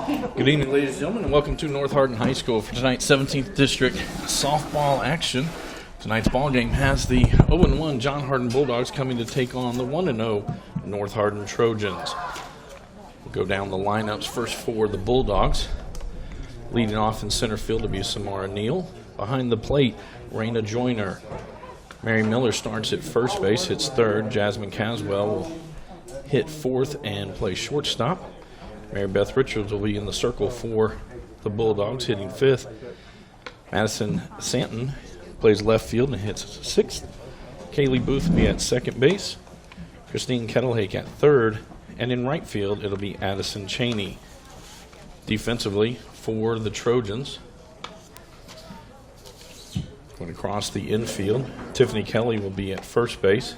Good evening, ladies and gentlemen, and welcome to North Hardin High School for tonight's 17th District softball action. Tonight's ball game has the 0-1 John Hardin Bulldogs coming to take on the 1-0 North Hardin Trojans. We'll go down the lineups first for the Bulldogs. Leading off in center field to be Samara Neal. Behind the plate, Raina Joyner. Mary Miller starts at first base, hits third. Jasmine Caswell will hit fourth and play shortstop. Mary Beth Richards will be in the circle for the Bulldogs, hitting fifth. Madison Santon plays left field and hits sixth. Kaylee Booth will be at second base. Christine Kettlehake at third. And in right field, it'll be Addison Cheney. Defensively for the Trojans, going across the infield, Tiffany Kelly will be at first base.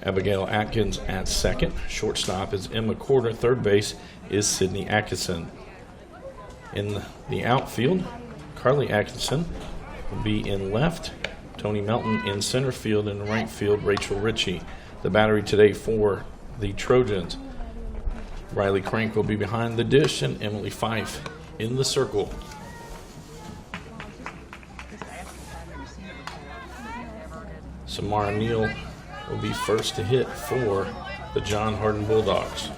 Abigail Atkins at second. Shortstop is Emma Corder. Third base is Sydney Atkinson. In the outfield, Carly Atkinson will be in left. Tony Melton in center field. In right field, Rachel Ritchie. The battery today for the Trojans: Riley Crank will be behind the dish, and Emily Fife in the circle. Samara Neal will be first to hit for the John Hardin Bulldogs.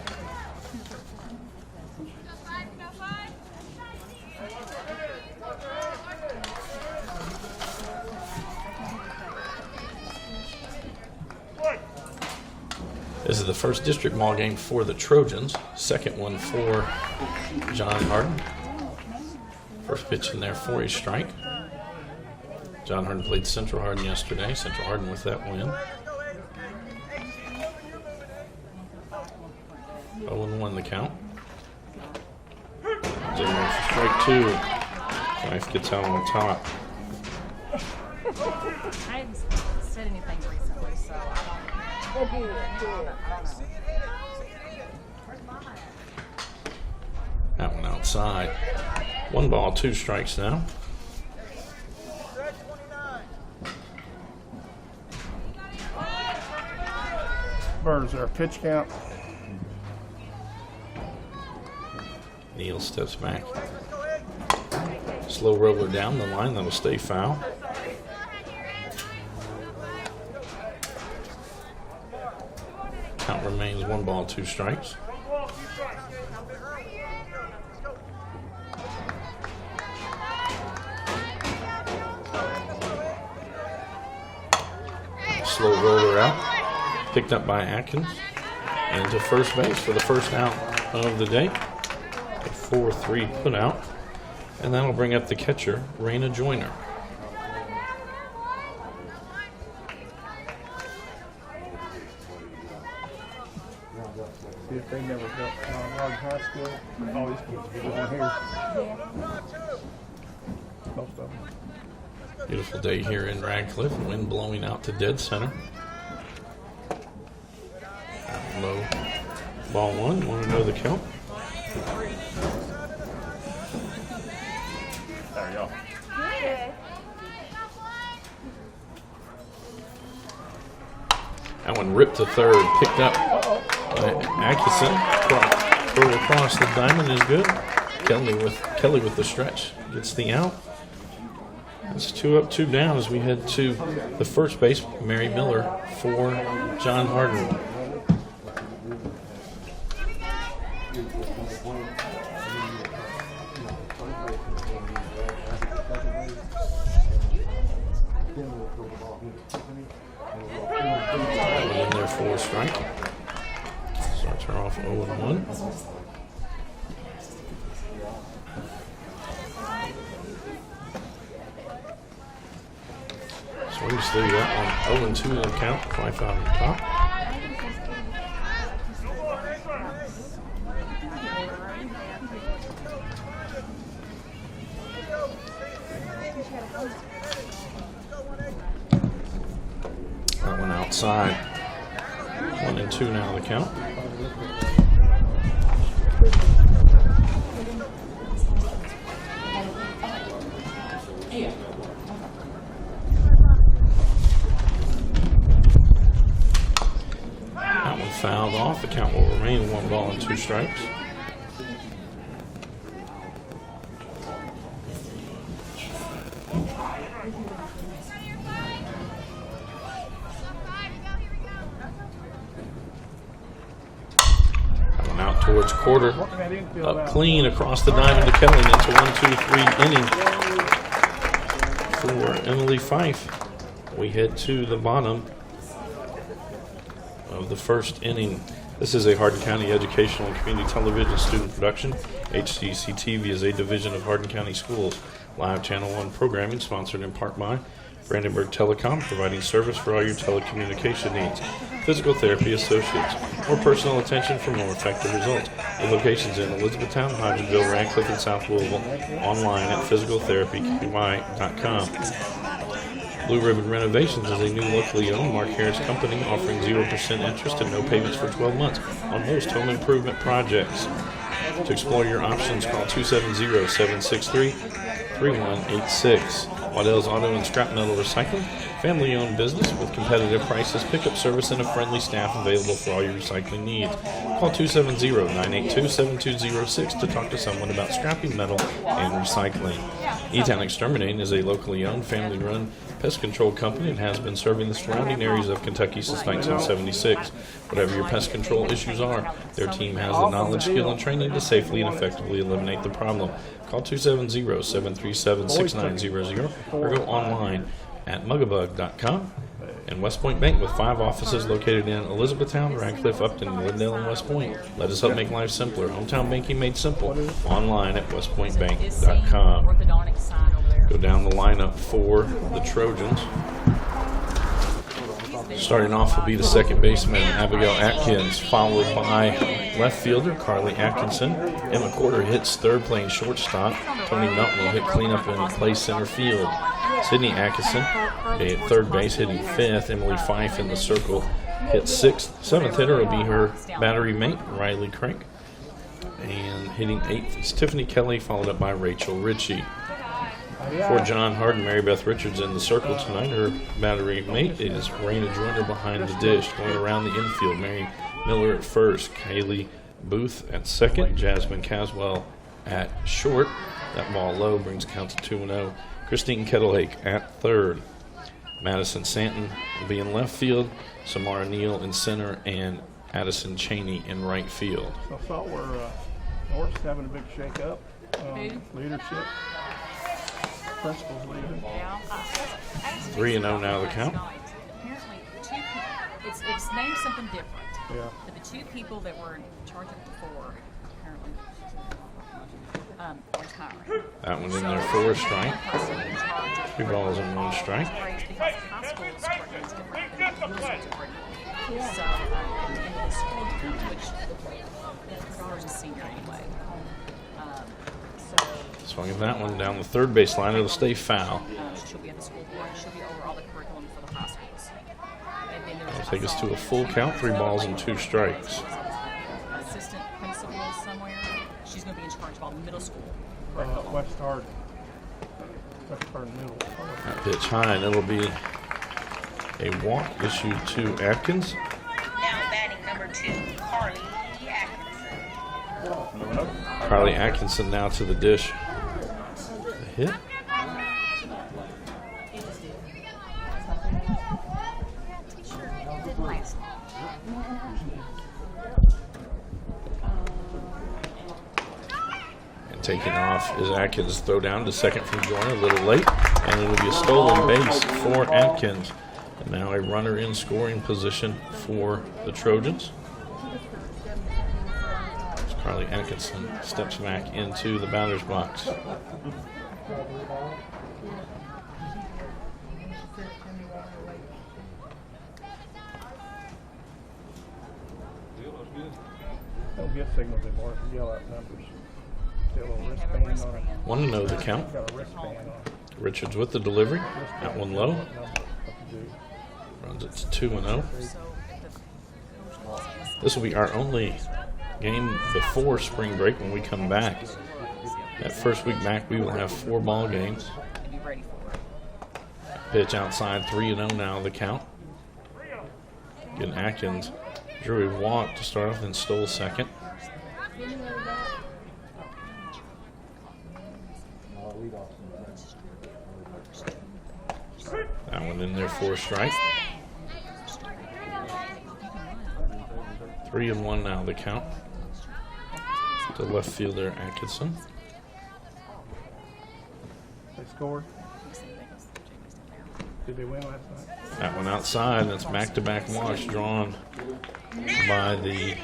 This is the first district ball game for the Trojans. Second one for John Hardin. First pitch in there for a strike. John Hardin played Central Hardin yesterday. Central Hardin with that win. 0-1 the count. Zero for strike two. Fife gets out on top. I haven't said anything recently, so I don't know. That one outside. 1 ball, 2 strikes now. Burns, there a pitch count? Neal steps back. Slow roller down the line. That'll stay foul. Count remains 1 ball, 2 strikes. Slow roller out. Picked up by Atkins. And to first base for the first out of the day. A 4-3 put out. And that'll bring up the catcher, Raina Joyner. If they never built Hardin High School, all these kids get down here. Most of them. Beautiful day here in Radcliffe. Wind blowing out to dead center. Low. Ball 1. Want to know the count? There you go. That one ripped to third. Picked up by Atkinson. Throw across the diamond is good. Kelly with the stretch. Gets the out. It's 2 up, 2 down as we head to the first base, Mary Miller for John Hardin. In there for a strike. Starts her off 0-1. So we still got on 0-2 in the count. Fife out on top. That one outside. 1-2 now the count. That one fouled off. The count will remain 1 ball and 2 strikes. Coming out towards quarter. Up clean across the diamond to Kelly into 1-2-3 inning for Emily Fife. We head to the bottom of the first inning. This is a Hardin County Educational and Community Television student production. HCEC-TV is a division of Hardin County Schools. Live Channel 1 programming sponsored in part by Brandenburg Telecom, providing service for all your telecommunication needs. Physical Therapy Associates. More personal attention for more effective results. With locations in Elizabethtown, Hodgenville, Radcliffe, and South Louisville. Online at physicaltherapyqy.com. Blue Ribbon Renovations is a new locally owned Mark Harris company offering 0% interest and no payments for 12 months on most home improvement projects. To explore your options, call 270-763-3186. Waddell's Auto and Scrap Metal Recycling, family-owned business with competitive prices, pickup service, and a friendly staff available for all your recycling needs. Call 270-982-7206 to talk to someone about scrapping metal and recycling. E-Town Exterminating is a locally owned, family-run pest control company and has been serving the surrounding areas of Kentucky since 1976. Whatever your pest control issues are, their team has the knowledge, skill, and training to safely and effectively eliminate the problem. Call 270-737-6900 or go online at mugabug.com. And West Point Bank with 5 offices located in Elizabethtown, Radcliffe, Upton, Glendale, and West Point. Let us help make life simpler. Hometown banking made simple. Online at westpointbank.com. Go down the lineup for the Trojans. Starting off will be the second baseman, Abigail Atkins, followed by left fielder Carly Atkinson. Emma Corder hits third, playing shortstop. Tony Melton will hit cleanup and play center field. Sydney Atkinson at third base, hitting fifth. Emily Fife in the circle hits sixth. Seventh hitter will be her battery mate, Riley Crank. And hitting eighth is Tiffany Kelly, followed up by Rachel Ritchie. For John Hardin, Mary Beth Richards in the circle tonight. Her battery mate is Raina Joyner behind the dish. Going around the infield, Mary Miller at first, Kaylee Booth at second, Jasmine Caswell at short. That ball low brings count to 2-0. Christine Kettlehake at third. Madison Santon will be in left field, Samara Neal in center, and Addison Cheney in right field. So I thought North's having a big shake-up. Leadership. Principals leaving. 3-0 now the count. Apparently, it's named something different. Yeah. But the two people that were in charge of it before, apparently, retiring. That one in there for a strike. Person in charge of 2 balls and 1 strike. grades because high school is curriculum is different than middle school curriculum. So, and the school, which her daughter's a senior anyway. Swinging that one down the third base line. It'll stay foul. She'll be at the school board. She'll be over all the curriculum for the high schools. And then there's That'll take us to a full count, 3 balls and 2 strikes. assistant principal somewhere. She's going to be in charge of all the middle school. West Hardin. West Hardin Middle. That pitch high, and it'll be a walk issued to Atkins. Now batting number 2, Carly Atkinson. Carly Atkinson now to the dish. The hit. And taking off is Atkins. Throw down to second from Joyner, a little late. And it'll be a stolen base for Atkins. And now a runner in scoring position for the Trojans. Carly Atkinson steps back into the batter's box. Don't get signals anymore. Yell out numbers. Get a little wristband on it. 1-0 the count. Got a wristband on it. Richards with the delivery. That one low. What to do. Runs it to 2-0. This will be our only game before spring break when we come back. That first week back, we will have 4 ball games. Be ready for it. Pitch outside, 3-0 now the count. Again, Atkins drew a walk to start off and stole second. one in there for a strike. 3-1 now the count. The left fielder Atkinson. They scored. Did they win last night? That one outside. That's back-to-back walks drawn by the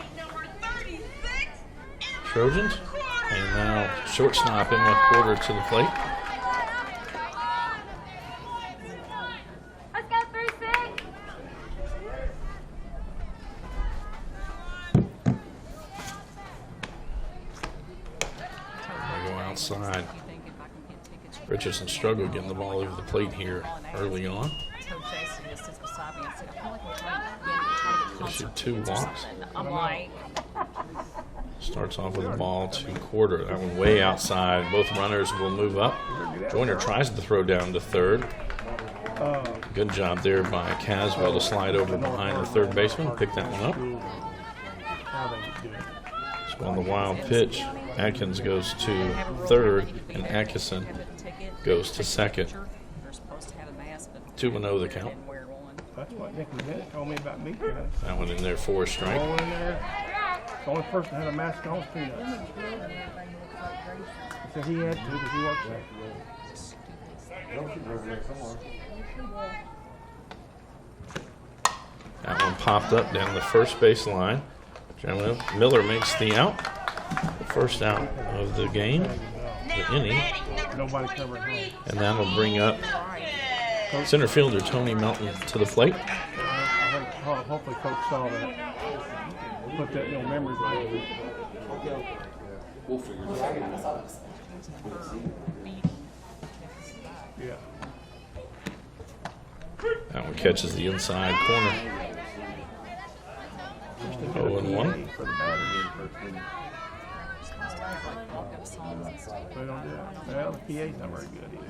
Trojans. And now shortstop in the quarter to the plate. Let's go 3-6. They go outside. Richardson struggled getting the ball over the plate here early on. Issued 2 walks. I'm like, Starts off with a ball to quarter. That one way outside. Both runners will move up. Joyner tries to throw down to third. Good job there by Caswell to slide over behind the third baseman. Pick that one up. So on the wild pitch, Atkins goes to third, and Atkinson goes to second. 2-0 the count. That's what Nicky Bennett told me about me. That one in there for a strike. All in there. The only person that had a mask on was Peanuts. He said he had to because he works there. That one popped up down the first base line. Miller makes the out. The first out of the game, the inning. Nobody covered home. And that'll bring up center fielder Tony Melton to the plate. Hopefully Coach saw that. Put that in memory bank. Yeah. That one catches the inside corner. 0-1. They don't do that. Well, the PA's not very good either.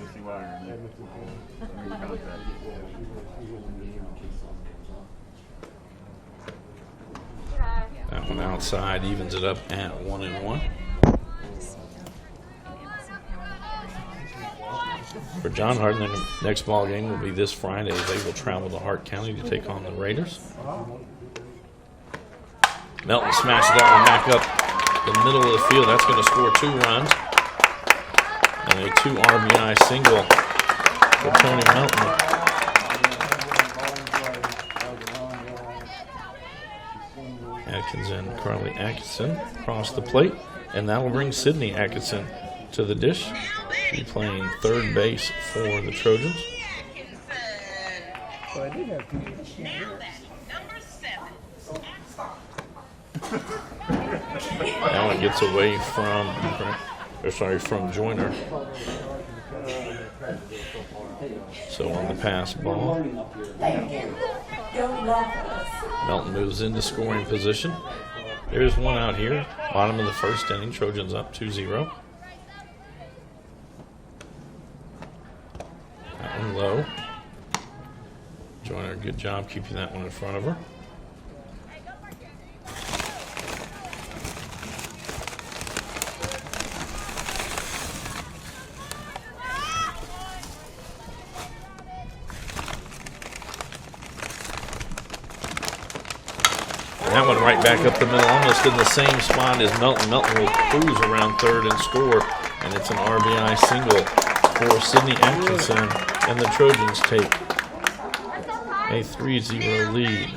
That one outside evens it up at 1-1. For John Hardin, the next ball game will be this Friday as they will travel to Hart County to take on the Raiders. Melton smashed that one back up the middle of the field. That's going to score 2 runs. And a 2 RBI single for Tony Melton. Atkins and Carly Atkinson across the plate. And that will bring Sydney Atkinson to the dish. She'll be playing third base for the Trojans. Well, I did have PA. Number 7. That one gets away from Joyner. So on the pass ball, Melton moves into scoring position. There's one out here. Bottom of the first inning. Trojans up 2-0. That one low. Joyner, good job keeping that one in front of her. That one right back up the middle, almost in the same spot as Melton. Melton will cruise around third and score, and it's an RBI single for Sydney Atkinson, and the Trojans take a 3-0 lead.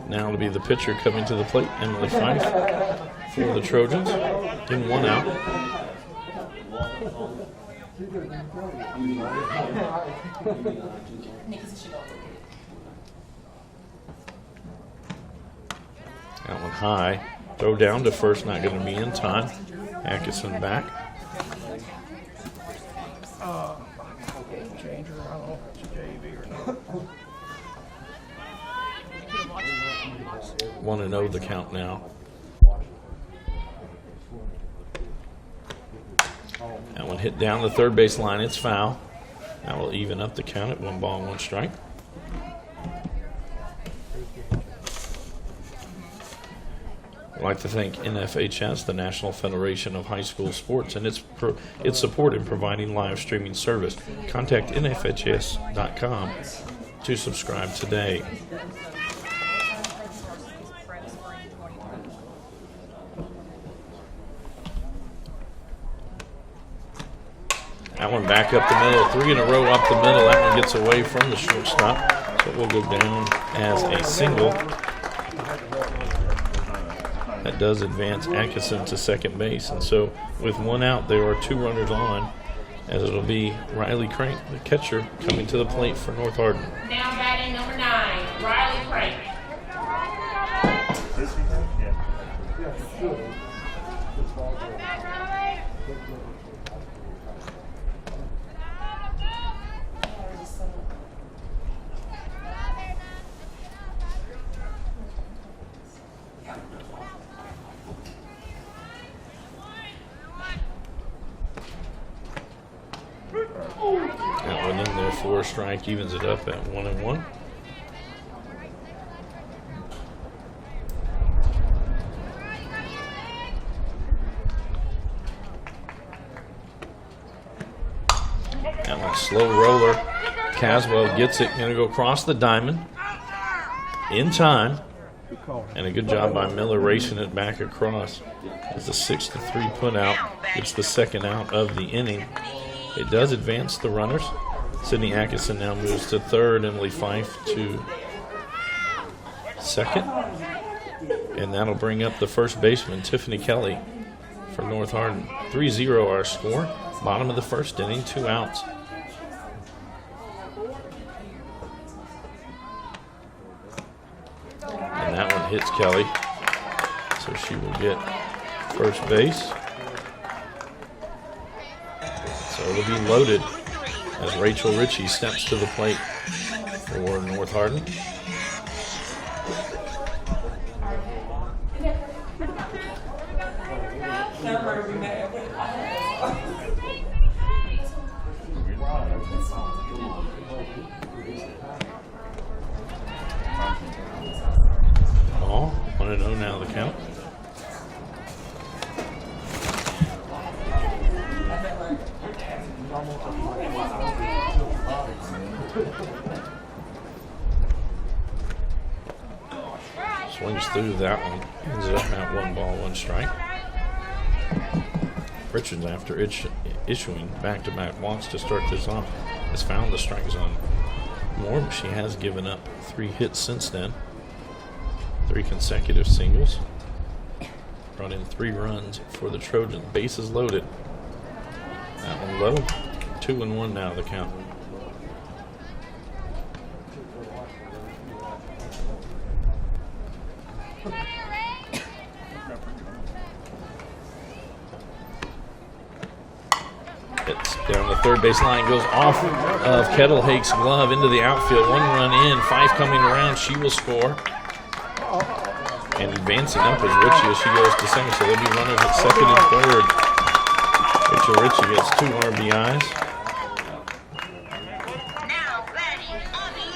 Now to be the pitcher coming to the plate, Emily Fife for the Trojans, in 1 out. That one high. Throw down to first, not going to be in time. Atkinson back. Changer, I don't know if it's JV or not. 1-0 the count now. That one hit down the third base line. It's foul. That will even up the count at 1 ball, 1 strike. like to thank NFHS, the National Federation of High School Sports, and its support in providing live streaming service. Contact nfhs.com to subscribe today. That one back up the middle, 3 in a row up the middle. That one gets away from the shortstop, so it will go down as a single. That does advance Atkinson to second base, and so with 1 out, there are 2 runners on, as it'll be Riley Crank, the catcher, coming to the plate for North Hardin. Now batting number 9, Riley Crank. That one in there for a strike, evens it up at 1-1. That one slow roller. Caswell gets it, gonna go across the diamond in time, and a good job by Miller racing it back across. It's a 6-3 put out. It's the second out of the inning. It does advance the runners. Sydney Atkinson now moves to third, Emily Fife to second. And that'll bring up the first baseman, Tiffany Kelly, for North Hardin. 3-0 our score. Bottom of the first inning, 2 outs. And that one hits Kelly, so she will get first base. So it'll be loaded as Rachel Ritchie steps to the plate for North Hardin. Ball, 1-0 now the count. Swings through that one. Ends up at 1 ball, 1 strike. Richards, after issuing back-to-back walks to start this off, has found the strike zone more, but she has given up 3 hits since then. 3 consecutive singles. Brought in 3 runs for the Trojans. Bases loaded. That one low. 2-1 now the count. It's down the third base line, goes off of Kettlehake's glove into the outfield. 1 run in, Fife coming around, she will score. And advancing up is Ritchie as she goes to second, so there'll be runners at second and third. Rachel Ritchie gets 2 RBIs. Now batting Abby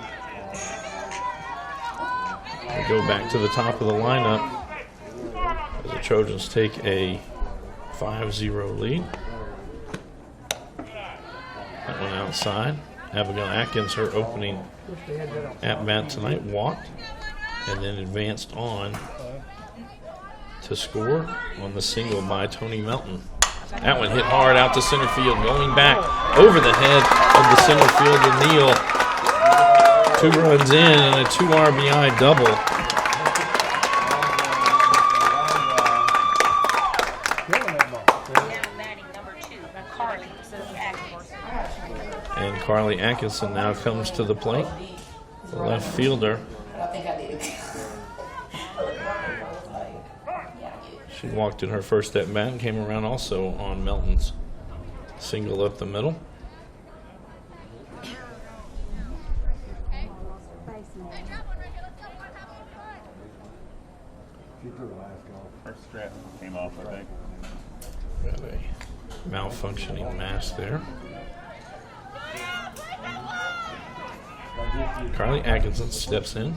Atkins. We go back to the top of the lineup as the Trojans take a 5-0 lead. That one outside. Abigail Atkins, her opening at-bat tonight, walked and then advanced on to score on the single by Tony Melton. That one hit hard out to center field, going back over the head of the center fielder, Neal. 2 runs in and a 2 RBI double. And Carly Atkinson now comes to the plate. The left fielder. She walked in her first at bat and came around also on Melton's single up the middle. Her strap came off, I think. Got a malfunctioning mask there. Carly Atkinson steps in.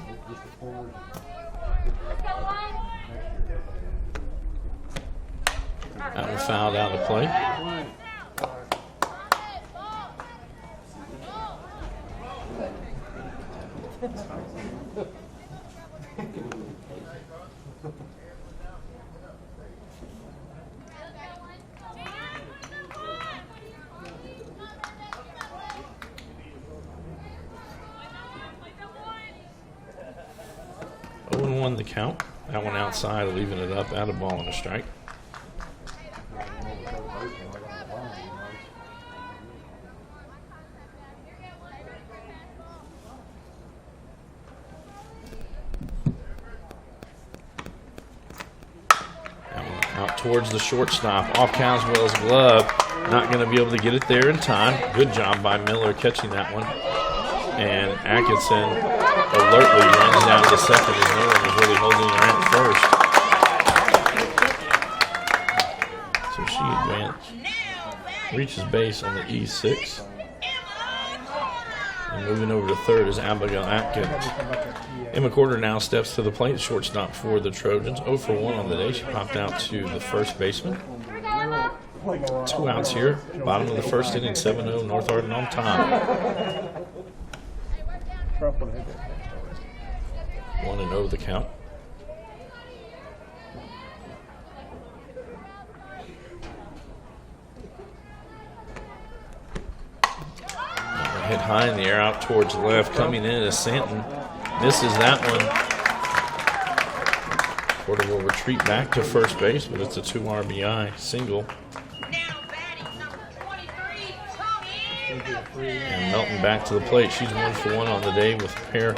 That one fouled out of play. Won the count. That one outside, leaving it up, out of ball and a strike. That one out towards the shortstop, off Caswell's glove. Not going to be able to get it there in time. Good job by Miller catching that one. And Atkinson alertly runs down to second as no one was really holding her at first. So she reaches base on the E6. And moving over to third is Abigail Atkins. Emma Corder now steps to the plate, shortstop for the Trojans. 0 for 1 on the day. She popped out to the first baseman. 2 outs here. Bottom of the first inning, 7-0, North Hardin on top. 1-0 the count. Hit high in the air, out towards left. Coming in is Santon. Misses that one. Porter will retreat back to first base, but it's a 2 RBI single. And Melton back to the plate. She's 1 for 1 on the day with a pair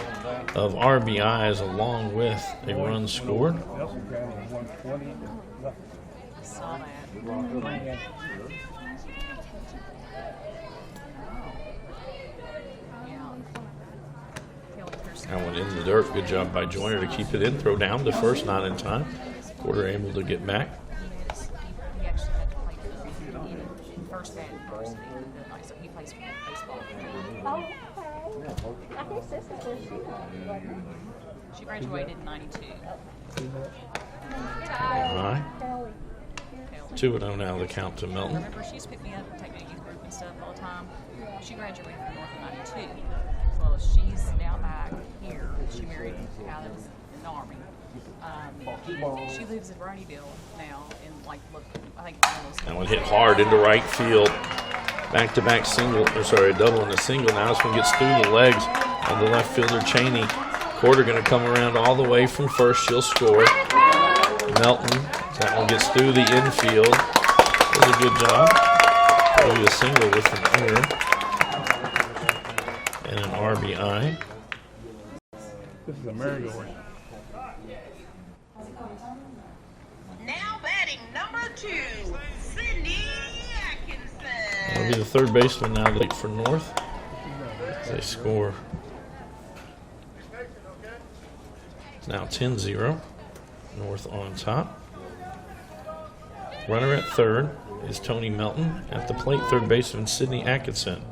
of RBIs along with a run scored. Saw that. That one in the dirt. Good job by Joyner to keep it in. Throw down to first, not in time. Porter able to get back. He actually had to play first bat varsity, so he plays baseball. Oh, okay. I think sister's where she was. She graduated in 92. All right. 2-0 now the count to Melton. Remember, she used to pick me up and take me to youth group and stuff all the time. She graduated from North in 92. Well, she's now back here. She married a guy that was in the Army. She lives in Wrightyville now, and I think That one hit hard into right field. Back-to-back single, double and a single. Now this one gets through the legs of the left fielder, Cheney. Porter going to come around all the way from first. She'll score. Melton, that one gets through the infield. Does a good job. Probably a single with an error. And an RBI. This is a merry-go-round. Now batting number 2, Sydney Atkinson. That'll be the third baseman now for North. As they score. It's now 10-0. North on top. Runner at third is Tony Melton. At the plate, third baseman Sydney Atkinson.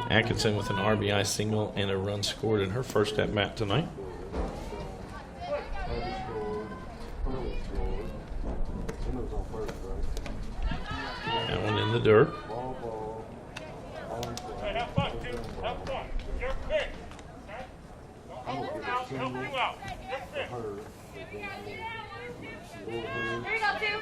Atkinson with an RBI single and a run scored in her first at bat tonight. That one in the dirt. Hey, have fun, dude. Have fun. You're fit. Help you out. Help you out. You're fit. Here you go, two.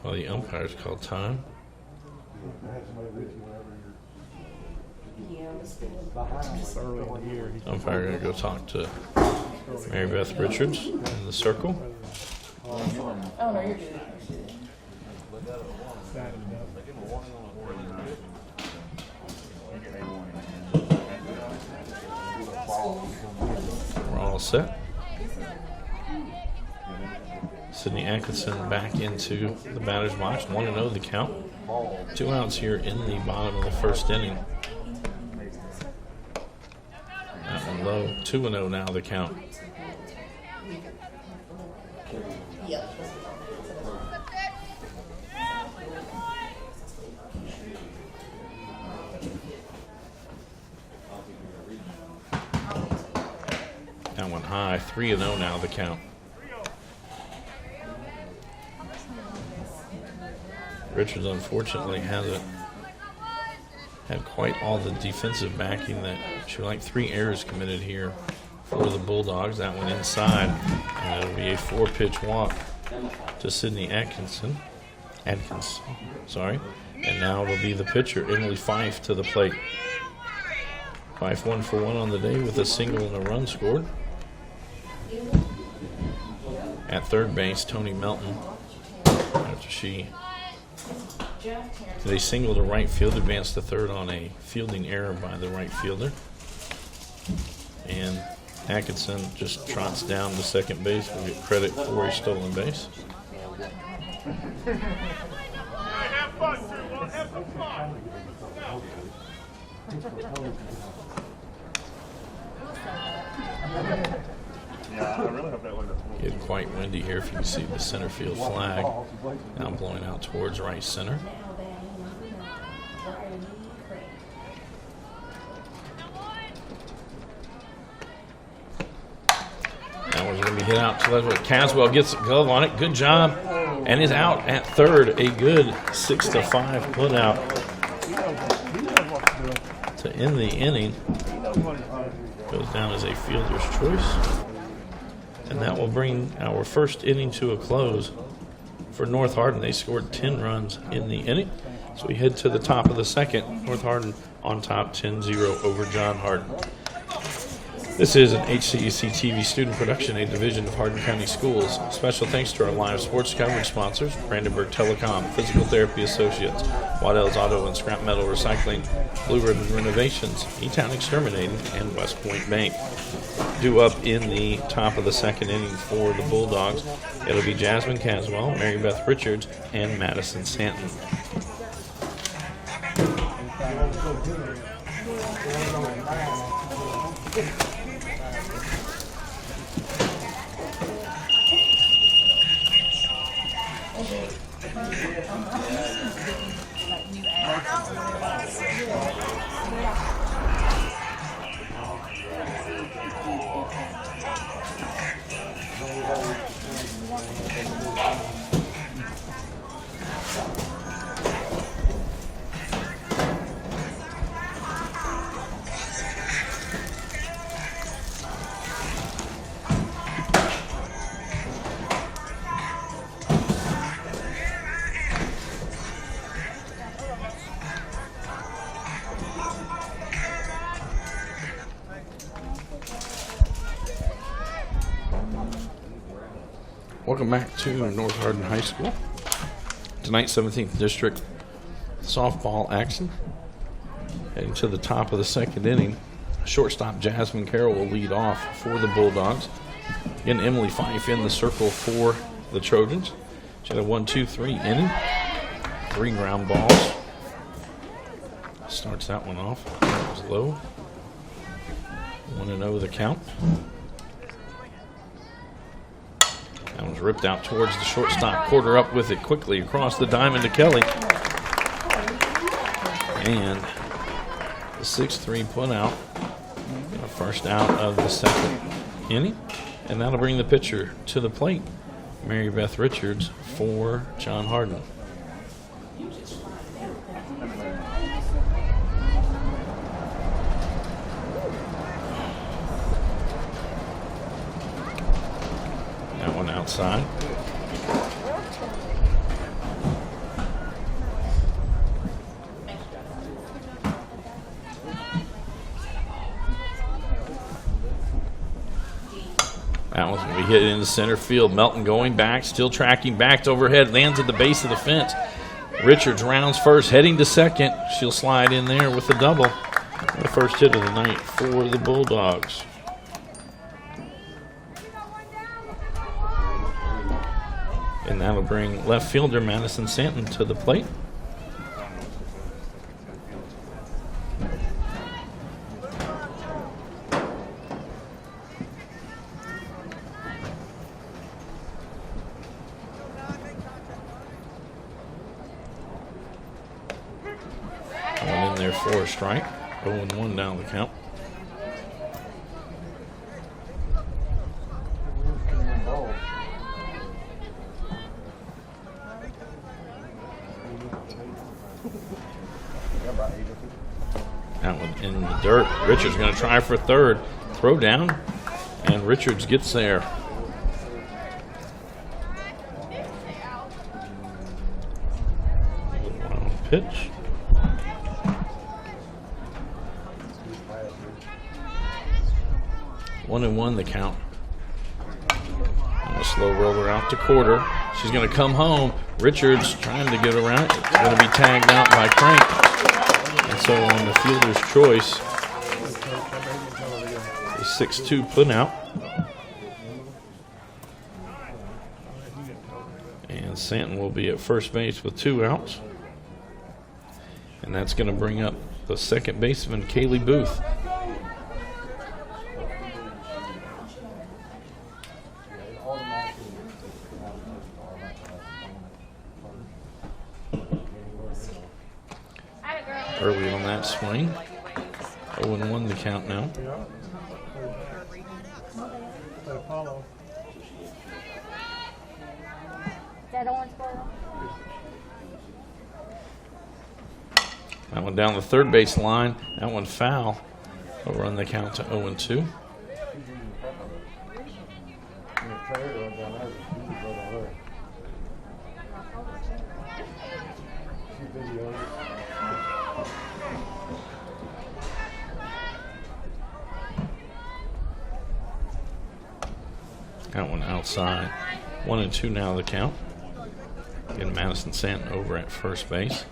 Well, the umpire's called time. Early in the year. Umpire going to go talk to Mary Beth Richards in the circle. Oh, no, you're good. We're all set. Sydney Atkinson back into the batter's box. 1-0 the count. 2 outs here in the bottom of the first inning. That one low. 2-0 now the count. high. 3-0 now the count. Richards unfortunately hasn't had quite all the defensive backing that she would like. 3 errors committed here for the Bulldogs. That one inside, and it'll be a 4-pitch walk to Sydney Atkinson. And now it'll be the pitcher, Emily Fife, to the plate. Fife 1 for 1 on the day with a single and a run scored. At third base, Tony Melton, after she did a single to right field, advanced to third on a fielding error by the right fielder. And Atkinson just trots down to second base. We'll get credit for a stolen base. Have fun, Drew. Have some fun. Yeah, I really hope that wasn't a Getting quite windy here. If you can see the center field flag now blowing out towards right center. That one's going to be hit out to left. Caswell gets a glove on it. Good job. And is out at third. A good 6-5 put out to end the inning. Goes down as a fielder's choice. And that will bring our first inning to a close for North Hardin. They scored 10 runs in the inning. So we head to the top of the second. North Hardin on top 10-0 over John Hardin. This is an HCEC-TV student production, a division of Hardin County Schools. Special thanks to our live sports coverage sponsors, Brandenburg Telecom, Physical Therapy Associates, Waddell's Auto and Scrap Metal Recycling, Blue Ribbon Renovations, E-Town Exterminating, and West Point Bank. Due up in the top of the second inning for the Bulldogs, it'll be Jasmine Caswell, Mary Beth Richards, and Madison Santon. Welcome back to North Hardin High School. Tonight's 17th District softball action. Heading to the top of the second inning. Shortstop Jasmine Carroll will lead off for the Bulldogs. Again, Emily Fife in the circle for the Trojans. She had a 1-2-3 inning. 3 ground balls. Starts that one off. That was low. 1-0 the count. That one's ripped out towards the shortstop. Quarter up with it quickly across the diamond to Kelly. And the 6-3 put out. First out of the second inning. And that'll bring the pitcher to the plate. Mary Beth Richards for John Hardin. That one outside. That one's going to be hit into center field. Melton going back, still tracking back to overhead, lands at the base of the fence. Richards rounds first, heading to second. She'll slide in there with a double. The first hit of the night for the Bulldogs. And that'll bring left fielder Madison Santon to the plate. One in there for a strike. 0-1 down the count. That one in the dirt. Richards going to try for third. Throw down, and Richards gets there. Wild pitch. 1-1 the count. And a slow roller out to quarter. She's going to come home. Richards trying to get around. It's going to be tagged out by Crank. And so on the fielder's choice, a 6-2 put out. And Santon will be at first base with 2 outs. And that's going to bring up the second baseman, Kaylee Booth. Early on that swing. 0-1 the count now. Apollo. Is that orange ball? That one down the third base line. That one foul. Will run the count to 0-2. That one outside. 1-2 now the count. Again, Madison Santon over at first base.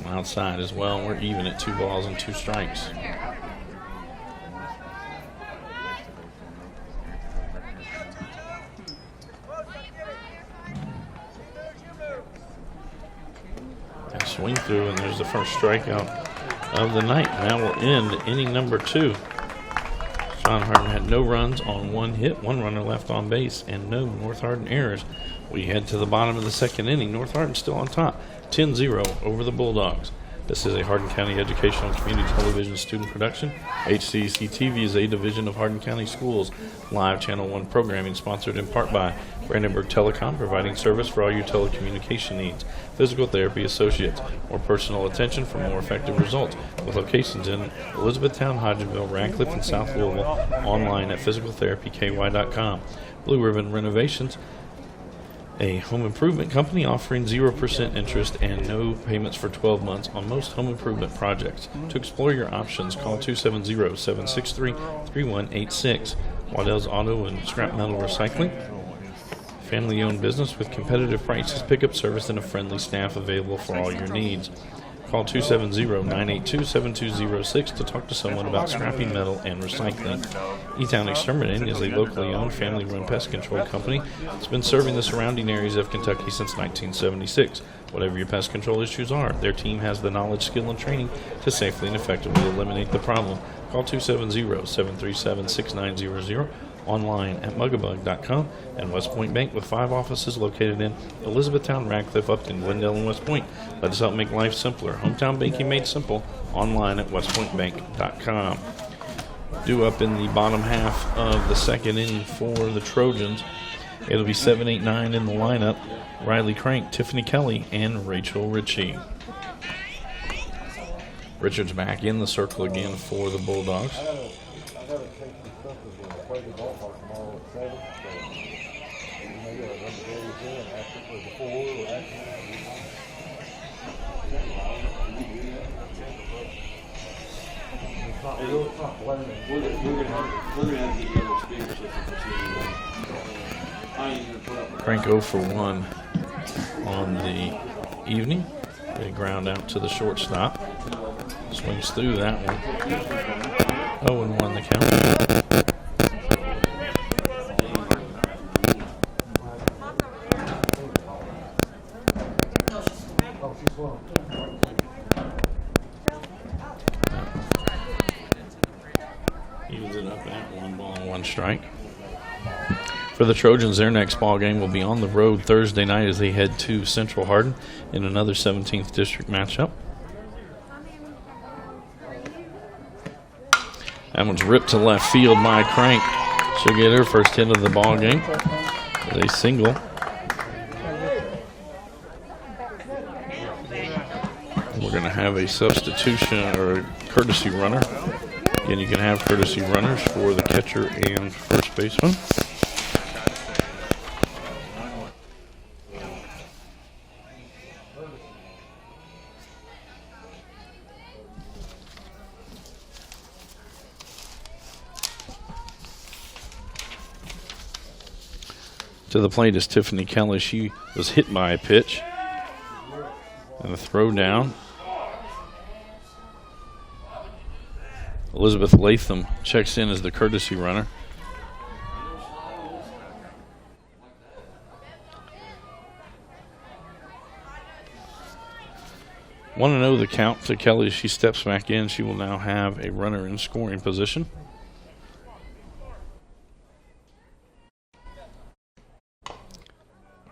Outside as well. We're even at 2 balls and 2 strikes. Swing through, and there's the first strikeout of the night. Now we'll end inning number 2. John Hardin had no runs on 1 hit, 1 runner left on base, and no North Hardin errors. We head to the bottom of the second inning. North Hardin still on top, 10-0 over the Bulldogs. This is a Hardin County Educational and Community Television student production. HCEC-TV is a division of Hardin County Schools. Live Channel 1 programming sponsored in part by Brandenburg Telecom, providing service for all your telecommunication needs. Physical therapy associates or personal attention for more effective results. With locations in Elizabethtown, Hodgenville, Radcliffe, and South Louisville. Online at physicaltherapyky.com. Blue Ribbon Renovations, a home improvement company offering 0% interest and no payments for 12 months on most home improvement projects. To explore your options, call 270-763-3186. Waddell's Auto and Scrap Metal Recycling. Family-owned business with competitive prices, pickup service, and a friendly staff available for all your needs. Call 270-982-7206 to talk to someone about scrapping metal and recycling. E-Town Exterminating is a locally owned, family-run pest control company that's been serving the surrounding areas of Kentucky since 1976. Whatever your pest control issues are, their team has the knowledge, skill, and training to safely and effectively eliminate the problem. Call 270-737-6900. Online at mugabug.com, and West Point Bank with 5 offices located in Elizabethtown, Radcliffe, Upton, Glendale, and West Point. Let us help make life simpler. Hometown banking made simple. Online at westpointbank.com. Due up in the bottom half of the second inning for the Trojans. It'll be 7, 8, 9 in the lineup. Riley Crank, Tiffany Kelly, and Rachel Ritchie. Richards back in the circle again for the Bulldogs. Play the ballpark tomorrow at 7. So maybe I'll run the days in after before or after. It's not blaming. We're gonna have to get the other speaker system. Crank 0 for 1 on the evening. They ground out to the shortstop. Swings through that one. 0-1 the count. Evens it up at 1 ball and 1 strike. For the Trojans, their next ball game will be on the road Thursday night as they head to Central Hardin in another 17th District matchup. That one's ripped to left field by Crank. She'll get her first hit of the ball game. They single. We're going to have a substitution or a courtesy runner. Again, you can have courtesy runners for the catcher and first baseman. To the plate is Tiffany Kelly. She was hit by a pitch. And a throw down. Elizabeth Latham checks in as the courtesy runner. Want to know the count to Kelly as she steps back in. She will now have a runner in scoring position.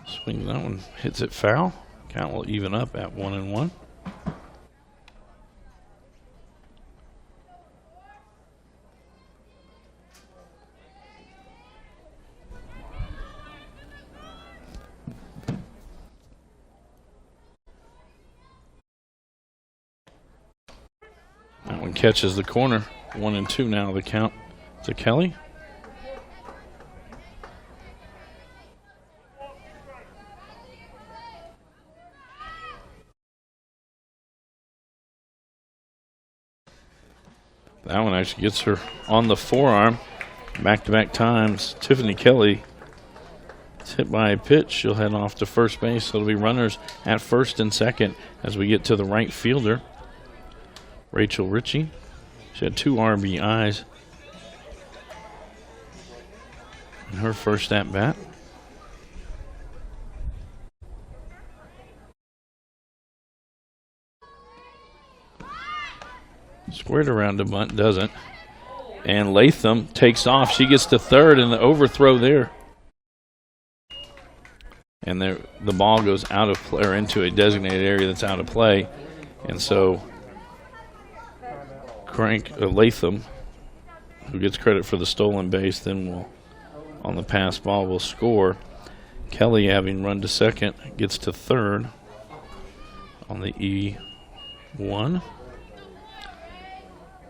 Swings that one, hits it foul. Count will even up at 1-1. That one catches the corner. 1-2 now the count to Kelly. That one actually gets her on the forearm. Back-to-back times. Tiffany Kelly is hit by a pitch. She'll head off to first base. So it'll be runners at first and second as we get to the right fielder, Rachel Ritchie. She had 2 RBIs in her first at-bat. Squared around the bunt, doesn't. And Latham takes off. She gets to third, and the overthrow there. And there, the ball goes out of play, or into a designated area that's out of play. And so Latham, who gets credit for the stolen base, then will, on the pass ball, will score. Kelly, having run to second, gets to third on the E1.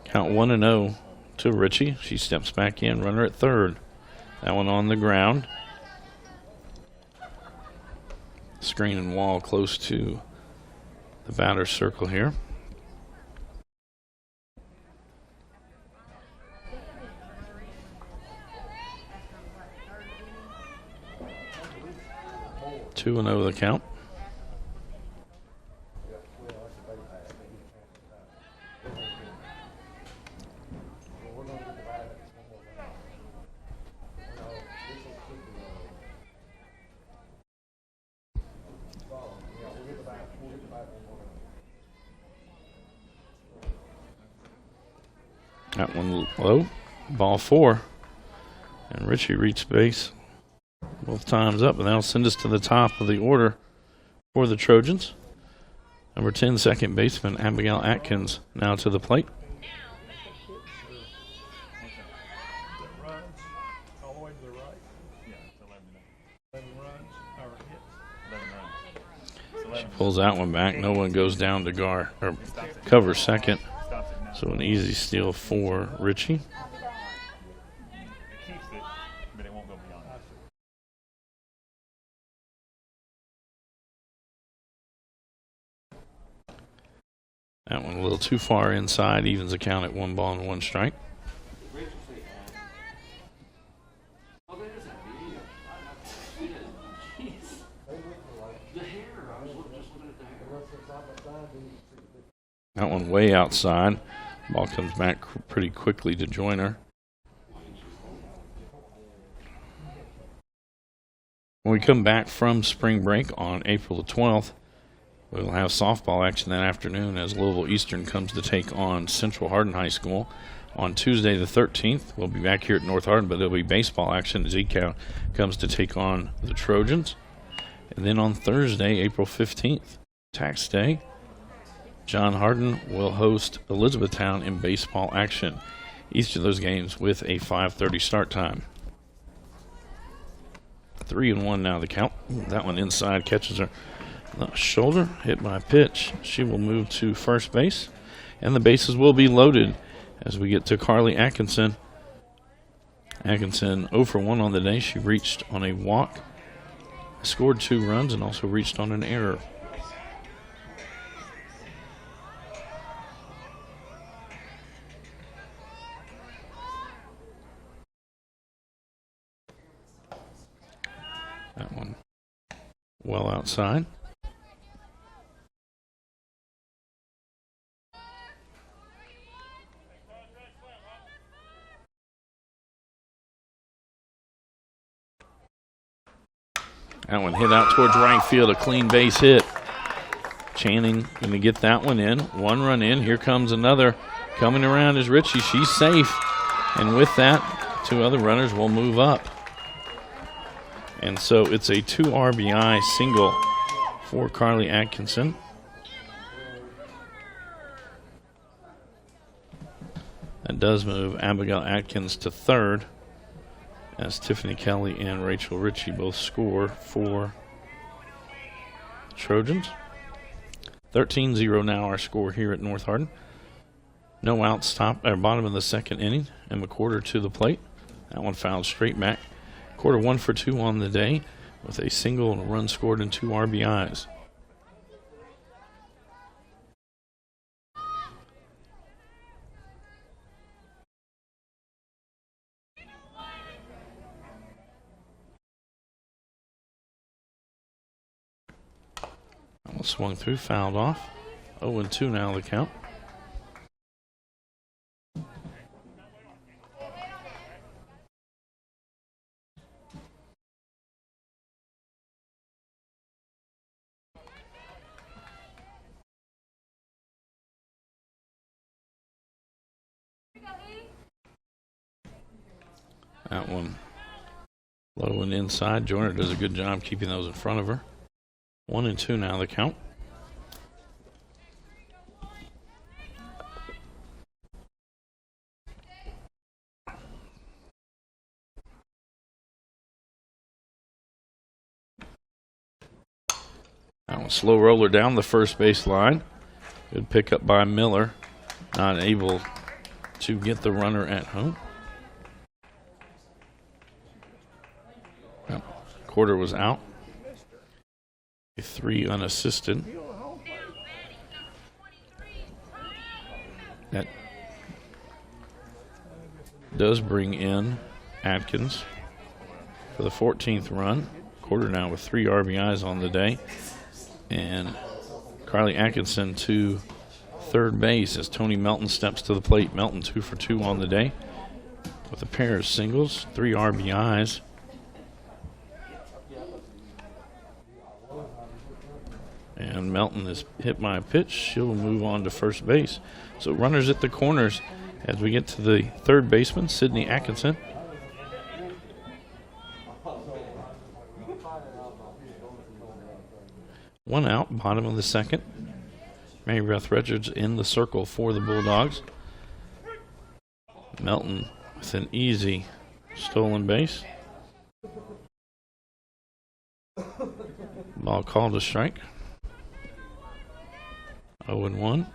Count 1-0 to Ritchie. She steps back in, runner at third. That one on the ground. Screen and wall close to the batter's circle here. 2-0 the count. That one low. Ball 4. And Ritchie reached base both times up, and that'll send us to the top of the order for the Trojans. Number 10, second baseman Abigail Atkins, now to the plate. All the way to the right. Yeah, 11 runs or hits. She pulls that one back. No one goes down to guard or cover second. So an easy steal for Ritchie. It keeps it, but it won't go beyond it. That one a little too far inside, evens the count at 1 ball and 1 strike. That one way outside. Ball comes back pretty quickly to join her. When we come back from spring break on April the 12th, we'll have softball action that afternoon as Louisville Eastern comes to take on Central Hardin High School. On Tuesday the 13th, we'll be back here at North Hardin, but there'll be baseball action as ECAL comes to take on the Trojans. And then on Thursday, April 15th, Tax Day, John Hardin will host Elizabethtown in baseball action. Each of those games with a 5:30 start time. 3-1 now the count. That one inside, catches her shoulder, hit by a pitch. She will move to first base, and the bases will be loaded as we get to Carly Atkinson. Atkinson 0 for 1 on the day. She reached on a walk, scored 2 runs, and also reached on an error. That one well outside. That one hit out towards right field, a clean base hit. Channing going to get that one in. 1 run in. Here comes another. Coming around is Ritchie. She's safe. And with that, 2 other runners will move up. And so it's a 2 RBI single for Carly Atkinson. That does move Abigail Atkins to third, as Tiffany Kelly and Rachel Ritchie both score for Trojans. 13-0 now our score here at North Hardin. No outs, bottom of the 2nd inning, and McWhorter to the plate. That one fouled straight back. Quarter 1 for 2 on the day with a single and a run scored and 2 RBIs. Swung through, fouled off. 0-2 now the count. That one low and inside. Joyner does a good job keeping those in front of her. 1-2 now the count. That one slow roller down the first base line. Good pickup by Miller. Not able to get the runner at home. Quarter was out. 3 unassisted. That does bring in Atkins for the 14th run. Quarter now with 3 RBIs on the day. And Carly Atkinson to third base as Tony Melton steps to the plate. Melton 2 for 2 on the day with a pair of singles, 3 RBIs. And Melton is hit by a pitch. She'll move on to first base. So runners at the corners as we get to the third baseman, Sydney Atkinson. One out, bottom of the 2nd. Mary Beth Richards in the circle for the Bulldogs. Melton with an easy stolen base. Ball called a strike. 0-1.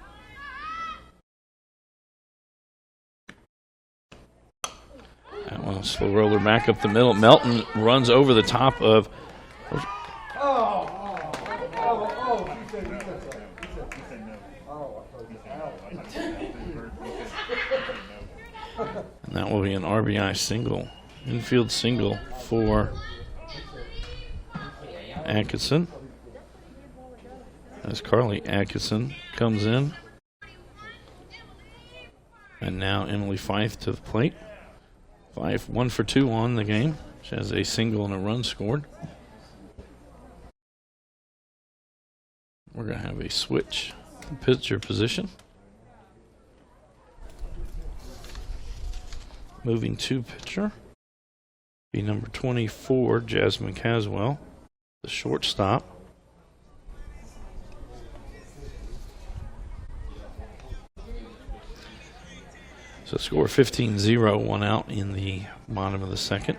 That one, slow roller back up the middle. Melton runs over the top of. And that will be an RBI single, infield single for Atkinson. As Carly Atkinson comes in. And now Emily Fife to the plate. Fife 1 for 2 on the game. She has a single and a run scored. We're going to have a switch pitcher position. Moving to pitcher. Be number 24, Jasmine Caswell, the shortstop. So score 15-0, 1 out in the bottom of the 2nd.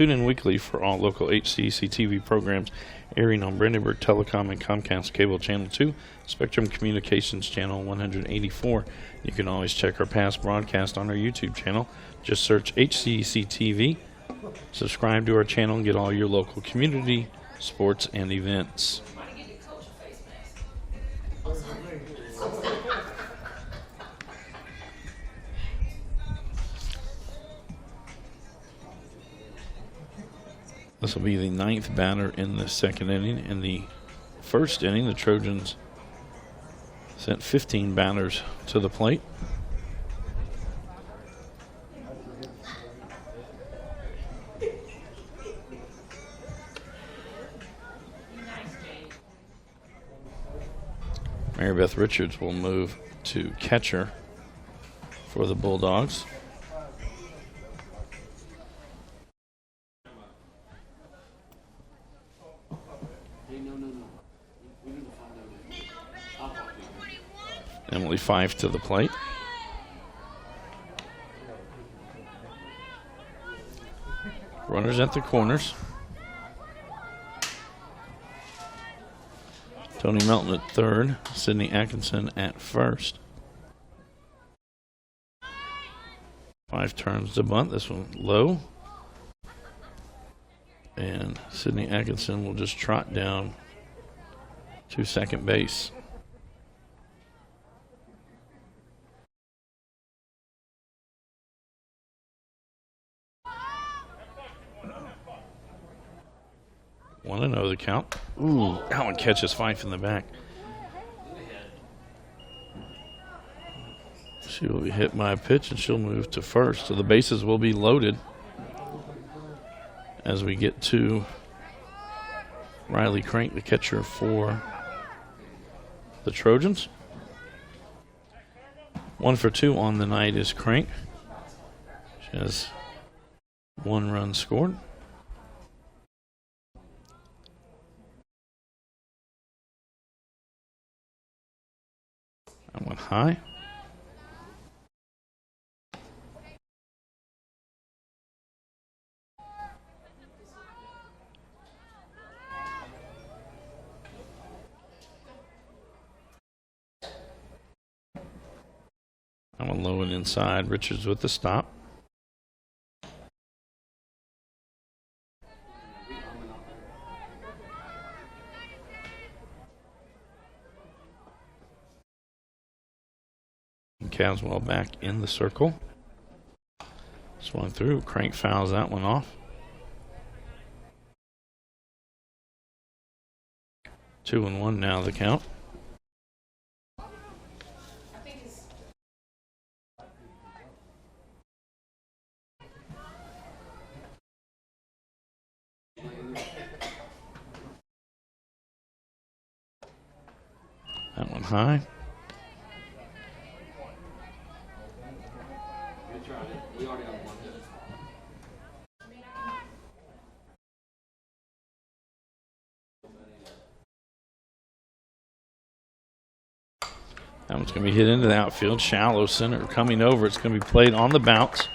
Tune in weekly for all local HCEC-TV programs airing on Brandenburg Telecom and Comcast Cable Channel 2, Spectrum Communications Channel 184. You can always check our past broadcast on our YouTube channel. Just search HCEC-TV. Subscribe to our channel and get all your local community, sports, and events. This will be the 9th batter in the second inning. In the first inning, the Trojans sent 15 batters to the plate. Mary Beth Richards will move to catcher for the Bulldogs. Emily Fife to the plate. Runners at the corners. Tony Melton at third. Sydney Atkinson at first. Fife turns to bunt. This one low. And Sydney Atkinson will just trot down to second base. 1-0 the count. Ooh, that one catches Fife in the back. She will be hit by a pitch and she'll move to first. So the bases will be loaded as we get to Riley Crank, the catcher for the Trojans. 1 for 2 on the night is Crank. She has 1 run scored. That went high. That one low and inside. Richards with the stop. Caswell back in the circle. Swung through. Crank fouls that one off. 2-1 now the count. That one high. That one's going to be hit into the outfield. Shallow center coming over. It's going to be played on the bounce.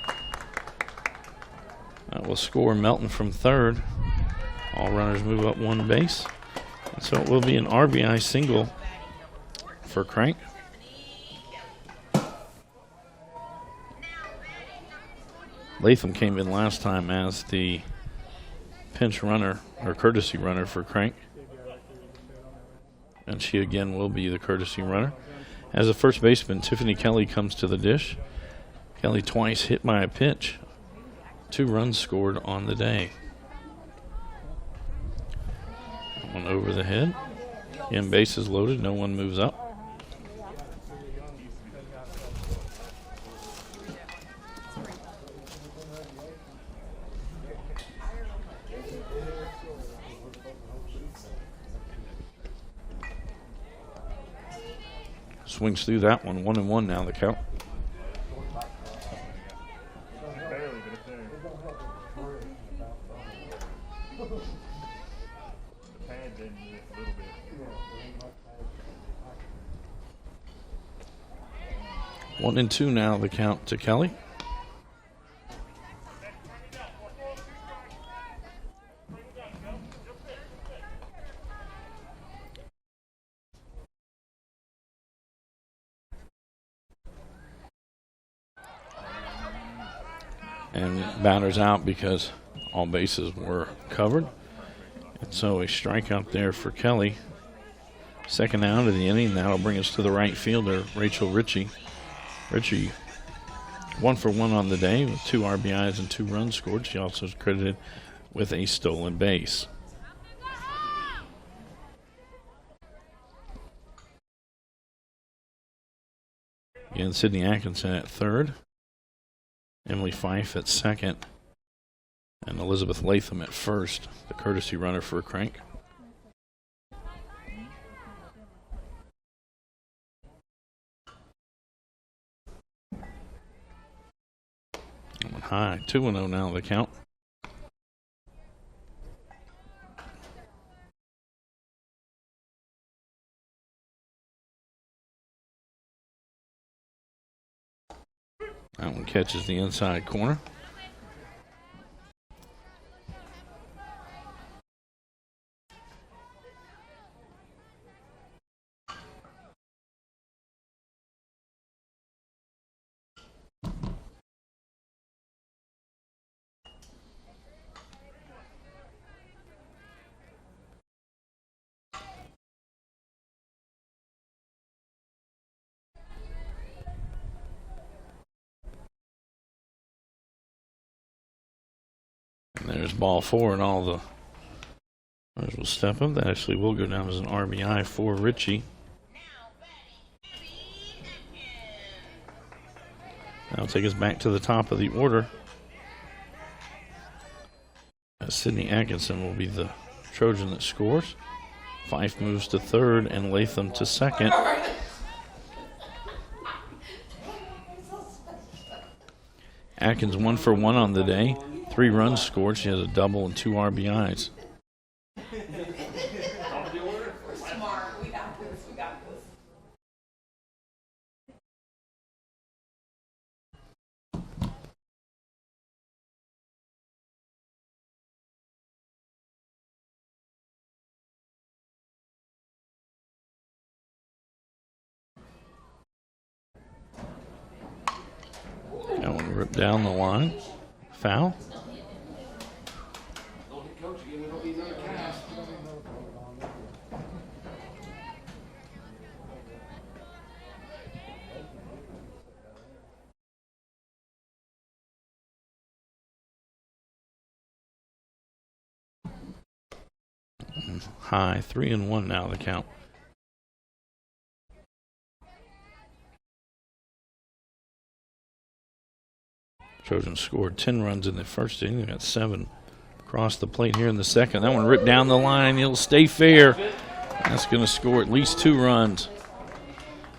That will score Melton from third. All runners move up 1 base. And so it will be an RBI single for Crank. Latham came in last time as the pinch runner or courtesy runner for Crank. And she again will be the courtesy runner. As a first baseman, Tiffany Kelly comes to the dish. Kelly twice hit by a pitch. 2 runs scored on the day. One over the head. Again, bases loaded. No one moves up. Swings through that one. 1-1 now the count. Barely, but it's there. The pad didn't move a little bit. 1-2 now the count to Kelly. and batters out because all bases were covered. And so a strikeout there for Kelly. Second out of the inning. That'll bring us to the right fielder, Rachel Ritchie. Ritchie 1 for 1 on the day with 2 RBIs and 2 runs scored. She also is credited with a stolen base. Again, Sydney Atkinson at third, Emily Fife at second, and Elizabeth Latham at first, the courtesy runner for Crank. High, 2-0 now the count. That one catches the inside corner. And there's ball 4, and all the runners will step up. That actually will go down as an RBI for Ritchie. That'll take us back to the top of the order. Sydney Atkinson will be the Trojan that scores. Fife moves to third and Latham to second. Atkins 1 for 1 on the day. 3 runs scored. She has a double and 2 RBIs. Smart. We got this. We got this. That one ripped down the line. Foul. High, 3-1 now the count. Trojans scored 10 runs in the first inning. They got 7 across the plate here in the second. That one ripped down the line. It'll stay fair. That's going to score at least 2 runs.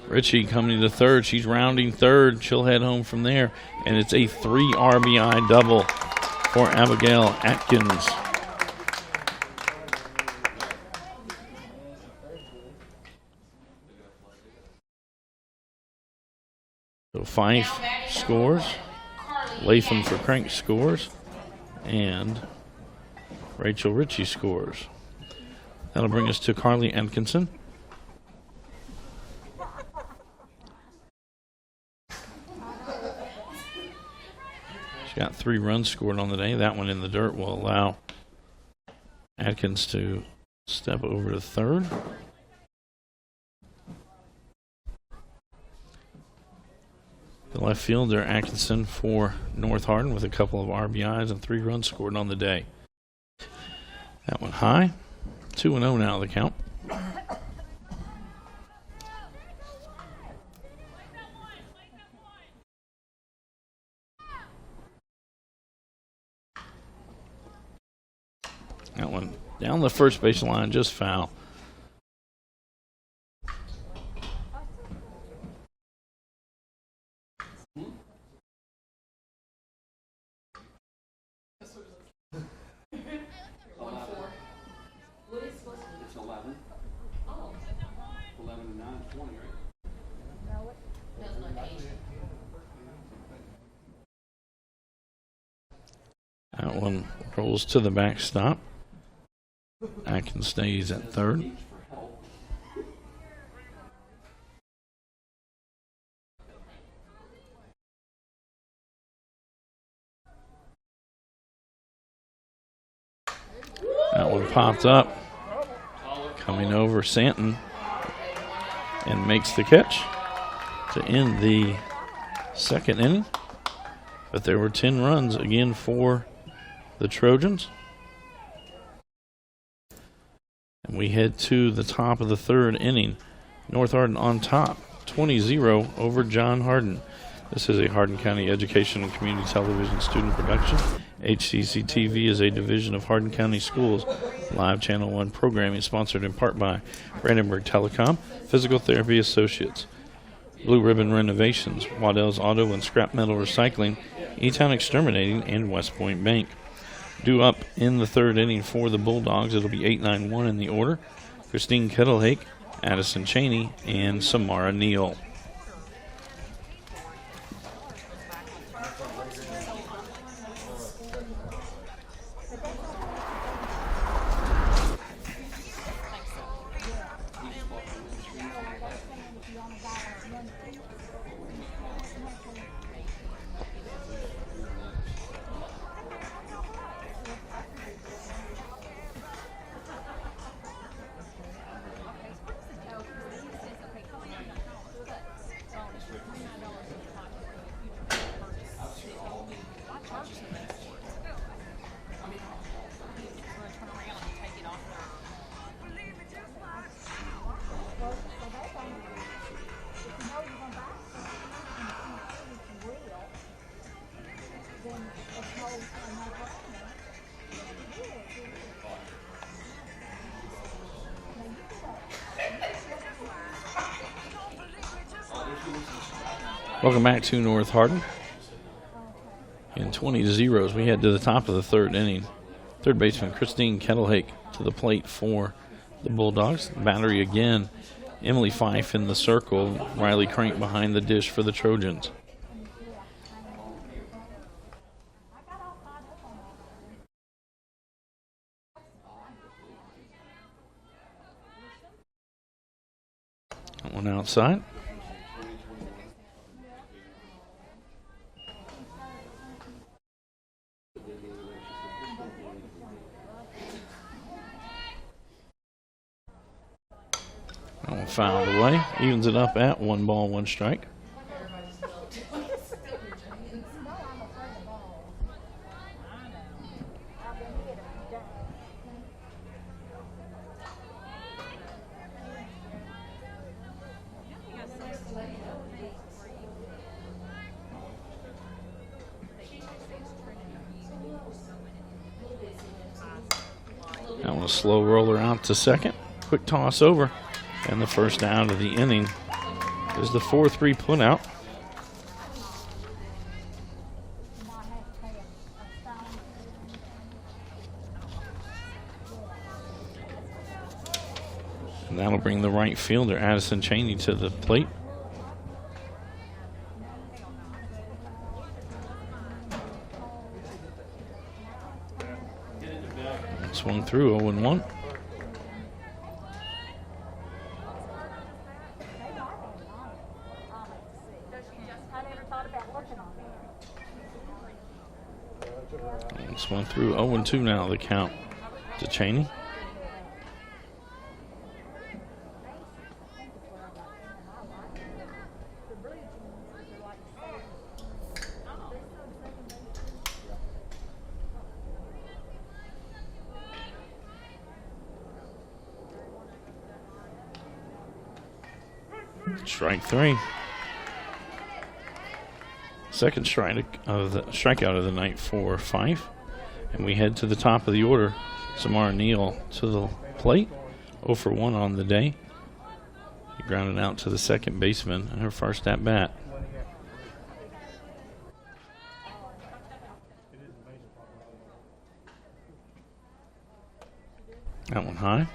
Ritchie coming to third. She's rounding third. She'll head home from there. And it's a 3 RBI double for Abigail Atkins. So Fife scores. Latham for Crank scores. And Rachel Ritchie scores. That'll bring us to Carly Atkinson. She's got 3 runs scored on the day. That one in the dirt will allow Atkins to step over to third. The left fielder, Atkinson for North Hardin with a couple of RBIs and 3 runs scored on the day. That one high. 2-0 now the count. That one down the first base line, just foul. It's 11. 11 and 9 is 20, right? That one rolls to the backstop. Atkins stays at third. popped up. Coming over Santon. And makes the catch to end the second inning. But there were 10 runs again for the Trojans. And we head to the top of the third inning. North Hardin on top, 20-0 over John Hardin. This is a Hardin County Education and Community Television student production. HCEC-TV is a division of Hardin County Schools. Live Channel 1 programming sponsored in part by Brandenburg Telecom, Physical Therapy Associates, Blue Ribbon Renovations, Waddell's Auto and Scrap Metal Recycling, E-Town Exterminating, and West Point Bank. Due up in the third inning for the Bulldogs, it'll be 8-9-1 in the order. Christine Kettlehake, Addison Cheney, and Samara Neal. Welcome back to North Hardin. In 20-0 as we head to the top of the third inning. Third baseman Christine Kettlehake to the plate for the Bulldogs. Battery again. Emily Fife in the circle. Riley Crank behind the dish for the Trojans. That one outside. Fouled away, evens it up at 1 ball, 1 strike. That one a slow roller out to second. Quick toss over. And the first out of the inning is the 4-3 putout. And that'll bring the right fielder, Addison Cheney, to the plate. Swung through 0-1. Swung through 0-2 now, the count to Cheney. Strike 3. Second strikeout of the night for Fife. And we head to the top of the order. Samara Neal to the plate. 0-for-1 on the day. He grounded out to the second baseman in her first at bat. That one high.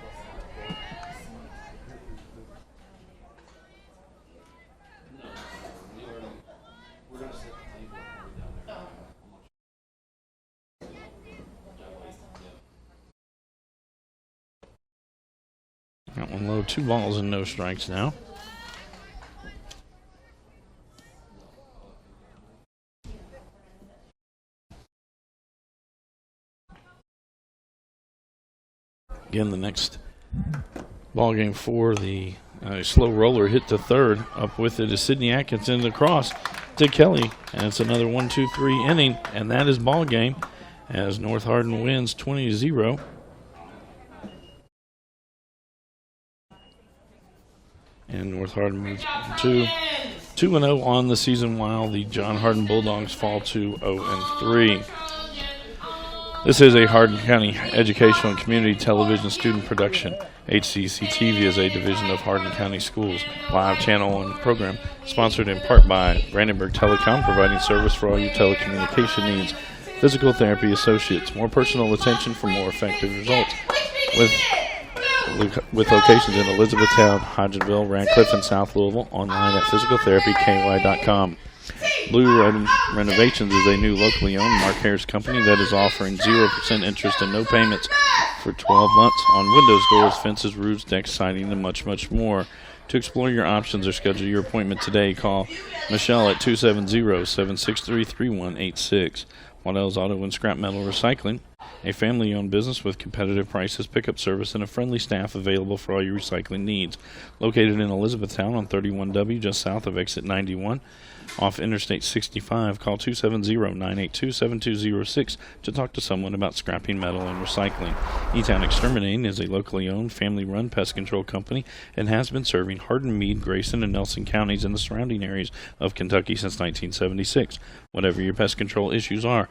That one low, 2 balls and no strikes now. Again, the next ball game for the slow roller hit to third. Up with it is Sydney Atkinson across to Kelly. And it's another 1-2-3 inning, and that is ball game as North Hardin wins 20-0. And North Hardin moves to 2-0 on the season, while the John Hardin Bulldogs fall to 0-3. This is a Hardin County Educational and Community Television student production. HCEC-TV is a division of Hardin County Schools live channel and program, sponsored in part by Brandenburg Telecom, providing service for all your telecommunication needs. Physical therapy associates, more personal attention for more effective results. With locations in Elizabethtown, Hodgenville, Radcliffe, and South Louisville, online at physicaltherapyky.com. Blue Renovations is a new locally owned Mark Harris company that is offering 0% interest and no payments for 12 months on windows, doors, fences, roofs, decks, siding, and much, much more. To explore your options or schedule your appointment today, call Michelle at 270-763-3186. Waddell's Auto and Scrap Metal Recycling, a family-owned business with competitive prices, pickup service, and a friendly staff available for all your recycling needs. Located in Elizabethtown on 31W, just south of exit 91, off Interstate 65. Call 270-982-7206 to talk to someone about scrapping metal and recycling. E-Town Exterminating is a locally owned, family-run pest control company and has been serving Hardin, Meade, Grayson, and Nelson counties and the surrounding areas of Kentucky since 1976. Whatever your pest control issues are,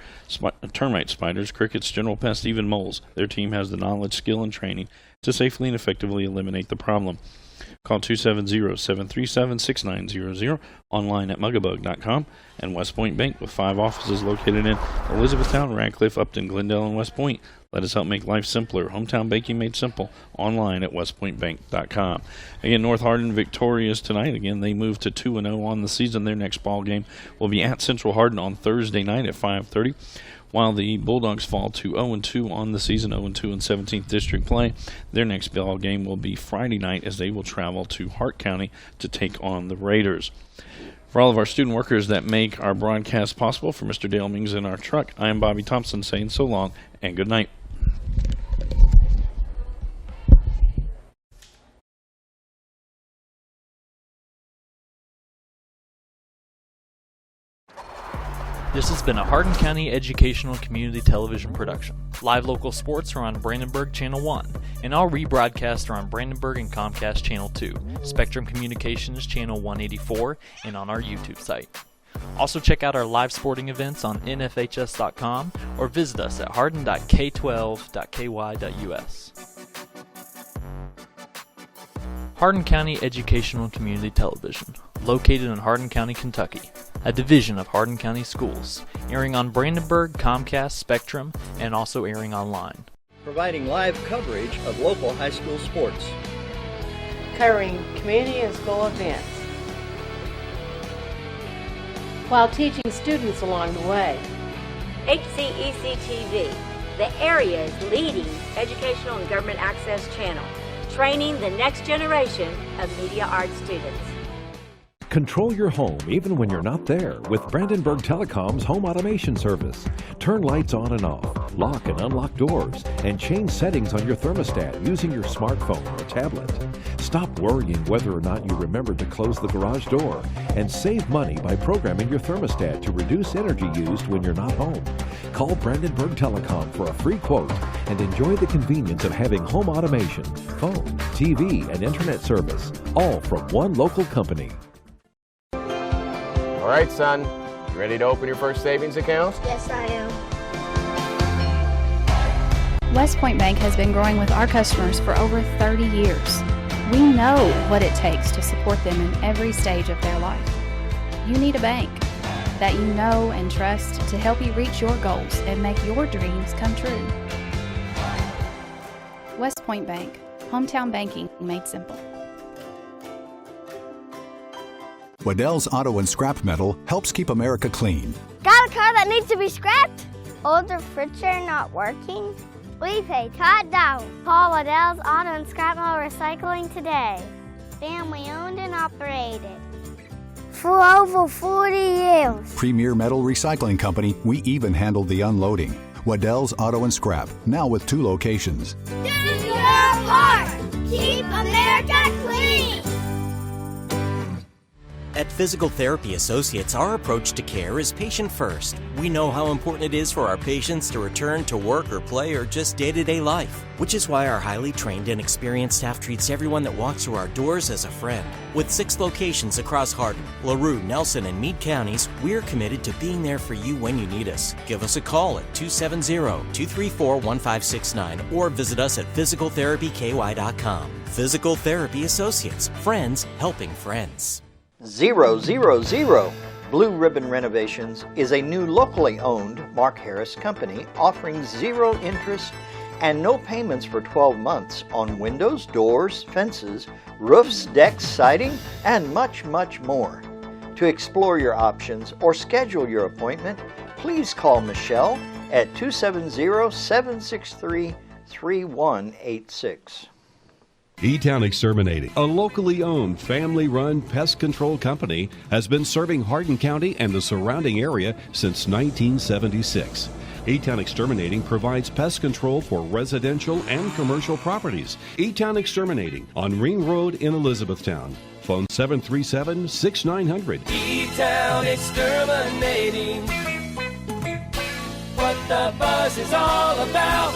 termites, spiders, crickets, general pests, even moles, their team has the knowledge, skill, and training to safely and effectively eliminate the problem. Call 270-737-6900, online at mugabug.com, and West Point Bank with 5 offices located in Elizabethtown, Radcliffe, Upton, Glendale, and West Point. Let us help make life simpler. Hometown banking made simple. Online at westpointbank.com. Again, North Hardin victorious tonight. Again, they move to 2-0 on the season. Their next ball game will be at Central Hardin on Thursday night at 5:30. While the Bulldogs fall to 0-2 on the season, 0-2 in 17th District play. Their next ball game will be Friday night as they will travel to Hart County to take on the Raiders. For all of our student workers that make our broadcast possible, for Mr. Dale Mings in our truck, I am Bobby Thompson saying so long and good night. This has been a Hardin County Educational Community Television production. Live local sports are on Brandenburg Channel 1, and all rebroadcasts are on Brandenburg and Comcast Channel 2, Spectrum Communications Channel 184, and on our YouTube site. Also check out our live sporting events on nfhs.com or visit us at hardin.k12.ky.us. Hardin County Educational Community Television, located in Hardin County, Kentucky, a division of Hardin County Schools, airing on Brandenburg, Comcast, Spectrum, and also airing online. Providing live coverage of local high school sports. Covering community and school events, while teaching students along the way. HCEC-TV, the area's leading educational and government access channel, training the next generation of media arts students. Control your home even when you're not there with Brandenburg Telecom's home automation service. Turn lights on and off, lock and unlock doors, and change settings on your thermostat using your smartphone or tablet. Stop worrying whether or not you remember to close the garage door, and save money by programming your thermostat to reduce energy used when you're not home. Call Brandenburg Telecom for a free quote and enjoy the convenience of having home automation, phone, TV, and internet service, all from one local company. All right, son, you ready to open your first savings account? Yes, I am. West Point Bank has been growing with our customers for over 30 years. We know what it takes to support them in every stage of their life. You need a bank that you know and trust to help you reach your goals and make your dreams come true. West Point Bank, hometown banking made simple. Waddell's Auto and Scrap Metal helps keep America clean. Got a car that needs to be scrapped? Older furniture not working? We pay Todd down. Call Waddell's Auto and Scrap Metal Recycling today. Family owned and operated for over 40 years. Premier Metal Recycling Company, we even handle the unloading. Waddell's Auto and Scrap, now with 2 locations. Yeah! At Physical Therapy Associates, our approach to care is patient first. We know how important it is for our patients to return to work or play or just day-to-day life, which is why our highly trained and experienced staff treats everyone that walks through our doors as a friend. With 6 locations across Hardin, LaRue, Nelson, and Meade counties, we're committed to being there for you when you need us. Give us a call at 270-234-1569 or visit us at physicaltherapyky.com. Physical Therapy Associates, friends helping friends. 000 Blue Ribbon Renovations is a new locally owned Mark Harris company offering 0 interest and no payments for 12 months on windows, doors, fences, roofs, decks, siding, and much, much more. To explore your options or schedule your appointment, please call Michelle at 270-763-3186. E-Town Exterminating, a locally owned, family-run pest control company, has been serving Hardin County and the surrounding area since 1976. E-Town Exterminating provides pest control for residential and commercial properties. E-Town Exterminating on Ring Road in Elizabethtown. Phone 737-6900. E-Town Exterminating, what the buzz is all about.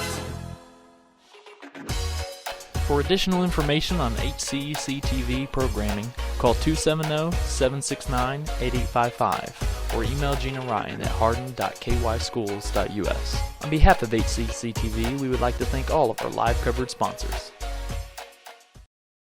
For additional information on HCEC-TV programming, call 270-769-8855 or email Gina Ryan at hardin.kyschools.us. On behalf of HCEC-TV, we would like to thank all of our live coverage sponsors.